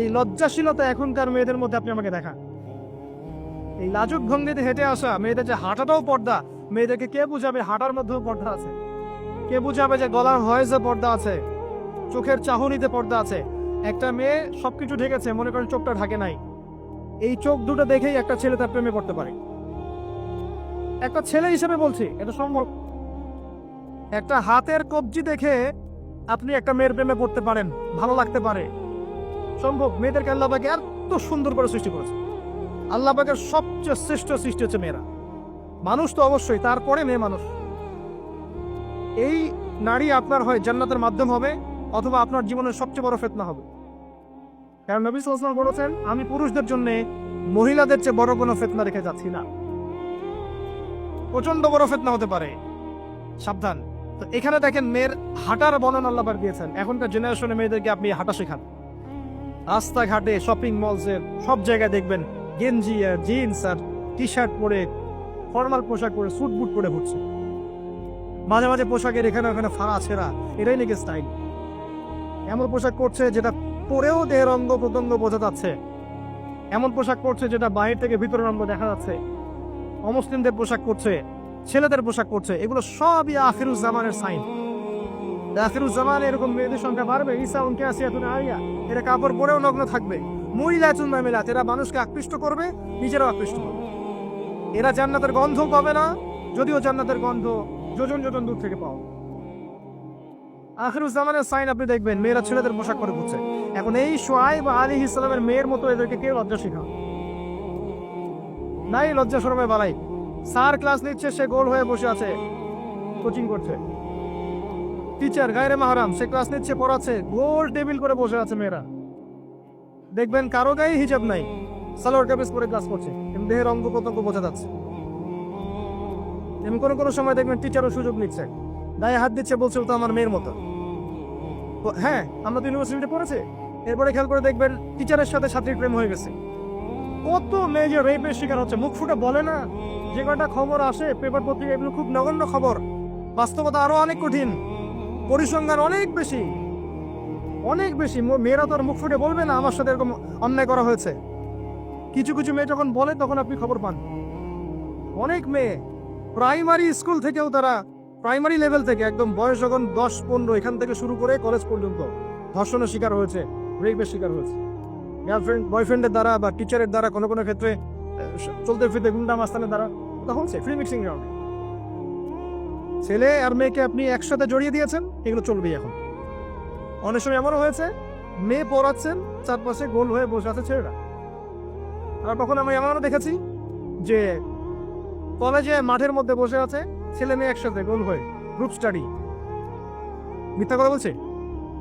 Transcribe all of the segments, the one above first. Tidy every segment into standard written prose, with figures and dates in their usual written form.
এই লজ্জাশীলতা এখনকার মেয়েদের মধ্যে আপনি আমাকে দেখান। এই লাজুক ভঙ্গিতে হেঁটে আসা মেয়েদের যে হাঁটাটাও পর্দা, মেয়েদেরকে কে বুঝাবে হাঁটার মধ্যেও পর্দা আছে? কে বুঝাবে যে গলার ভয়েসে পর্দা আছে, চোখের চাহনিতে পর্দা আছে? একটা মেয়ে সবকিছু ঢেকেছে, মনে করেন চোখটা ঢাকে নাই, এই চোখ দুটো দেখেই একটা ছেলে তার প্রেমে পড়তে পারে। একটা ছেলে হিসেবে বলছি, এটা সম্ভব। একটা হাতের কবজি দেখে আপনি একটা মেয়ের প্রেমে পড়তে পারেন, ভালো লাগতে পারে, সম্ভব। মেয়েদেরকে আল্লাহ পাক এত সুন্দর করে সৃষ্টি করেছে। আল্লাহ পাকের সবচেয়ে শ্রেষ্ঠ সৃষ্টি হচ্ছে মেয়েরা। মানুষ তো অবশ্যই, তারপরে মেয়ে মানুষ। এই নারী আপনার হয় জান্নাতের মাধ্যম হবে, অথবা আপনার জীবনের সবচেয়ে বড় ফিতনা হবে। কারণ নবী সাল্লাল্লাহু আলাইহি ওয়াসাল্লাম বলেছেন, আমি পুরুষদের জন্য মহিলাদের চেয়ে বড় কোনো ফিতনা রেখে যাচ্ছি না। প্রচন্ড বড় ফিতনা হতে পারে, সাবধান। তো এখানে দেখেন মেয়ের হাঁটার বর্ণনা আল্লাহ পাক দিয়েছেন। এখনকার জেনারেশনে মেয়েদেরকে আপনি হাঁটা শেখান, রাস্তাঘাটে, শপিং মলসে, সব জায়গায় দেখবেন গেঞ্জি আর জিন্স আর টি শার্ট পরে, ফর্মাল পোশাক পরে, স্যুট বুট পরে ঘুরছে। মাঝে মাঝে পোশাকের এখানে ওখানে ফাড়া ছেঁড়া, এটাই নাকি স্টাইল। এমন পোশাক পরছে যেটা পরেও দেহের অঙ্গ প্রত্যঙ্গ বোঝা যাচ্ছে, এমন পোশাক পরছে যেটা বাইরে থেকে ভিতরের অঙ্গ দেখা যাচ্ছে। অমুসলিমদের পোশাক পরছে, ছেলেদের পোশাক পরছে, এগুলো সবই আখিরুজ্জামানের সাইন। আখিরুজ্জামানে এরকম মেয়েদের সংখ্যা বাড়বে। ঈসা উনকে আসিয়াতুন আরিয়া, এরা কাপড় পরেও নগ্ন থাকবে। মুইলাতুন মামিলাত, এরা মানুষকে আকৃষ্ট করবে, নিজেরাও আকৃষ্ট হবে। এরা জান্নাতের গন্ধ পাবে না, যদিও জান্নাতের গন্ধ যোজন যোজন দূর থেকে পাও। আখিরুজ্জামানের সাইন আপনি দেখবেন, মেয়েরা ছেলেদের পোশাক পরে ঘুরছে। এখন এই শুআয়ব আলাইহিস সালামের মেয়ের মতো এদেরকে কেউ লজ্জা শেখাও নাই, লজ্জা শরমে বালাই। স্যার ক্লাস নিচ্ছে, সে গোল হয়ে বসে আছে, কোচিং করছে। টিচার গায়রে মাহরাম, সে ক্লাস নিচ্ছে, পড়াচ্ছে, গোল টেবিল করে বসে আছে মেয়েরা। দেখবেন কারো গায়ে হিজাব নাই, সালোয়ার কামিজ পরে ক্লাস করছে, কিন্তু দেহের অঙ্গ প্রত্যঙ্গ বোঝা যাচ্ছে। এমন কোনো সময় দেখবেন টিচারও সুযোগ নিচ্ছে, গায়ে হাত দিচ্ছে, বলছে ও তো আমার মেয়ের মতো। হ্যাঁ, আমরা তো ইউনিভার্সিটিতে পড়েছি। এরপরে খেয়াল করে দেখবেন টিচারের সাথে ছাত্রীর প্রেম হয়ে গেছে। কত মেয়ে যে রেপের শিকার হচ্ছে, মুখ ফুটে বলে না। যে কটা খবর আসে পেপার পত্রিকা, এগুলো খুব নগণ্য খবর। বাস্তবতা আরো অনেক কঠিন, পরিসংখ্যান অনেক বেশি, অনেক বেশি। মেয়েরা তো আর মুখ ফুটে বলবে না আমার সাথে এরকম অন্যায় করা হয়েছে। কিছু কিছু মেয়ে যখন বলে তখন আপনি খবর পান। অনেক মেয়ে প্রাইমারি স্কুল থেকেও, তারা প্রাইমারি লেভেল থেকে একদম বয়স যখন 10-15, এখান থেকে শুরু করে কলেজ পর্যন্ত ধর্ষণের শিকার হয়েছে, রেপের শিকার হয়েছে। গার্লফ্রেন্ড বয়ফ্রেন্ডের দ্বারা বা টিচারের দ্বারা, কোনো কোনো ক্ষেত্রে চলতে ফিরতে গুন্ডা মাস্তানের দ্বারা। তা হচ্ছে ফ্রি মিক্সিং গ্রাউন্ডে ছেলে আর মেয়েকে আপনি একসাথে জড়িয়ে দিয়েছেন, এগুলো চলবেই। এখন অনেক সময় এমনও হয়েছে, মেয়ে পড়াচ্ছেন, চারপাশে গোল হয়ে বসে আছে ছেলেরা। আর কখন আমি এমনও দেখেছি যে কলেজে মাঠের মধ্যে বসে আছে ছেলে মেয়ে একসাথে গোল হয়ে, গ্রুপ স্টাডি। মিথ্যা কথা বলছে?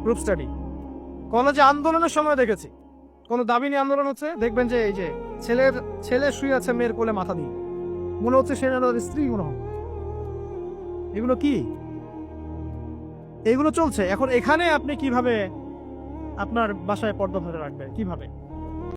Group study. কলেজে আন্দোলনের সময় দেখেছি, কোনো দাবি নিয়ে আন্দোলন হচ্ছে, দেখবেন যে এই যে ছেলে শুয়ে আছে মেয়ের কোলে মাথা দিয়ে, মনে হচ্ছে সে তাদের স্ত্রী মনে হয়। এগুলো কি? এগুলো চলছে এখন। এখানে আপনি কিভাবে আপনার বাসায় পর্দা ধরে রাখবেন, কিভাবে?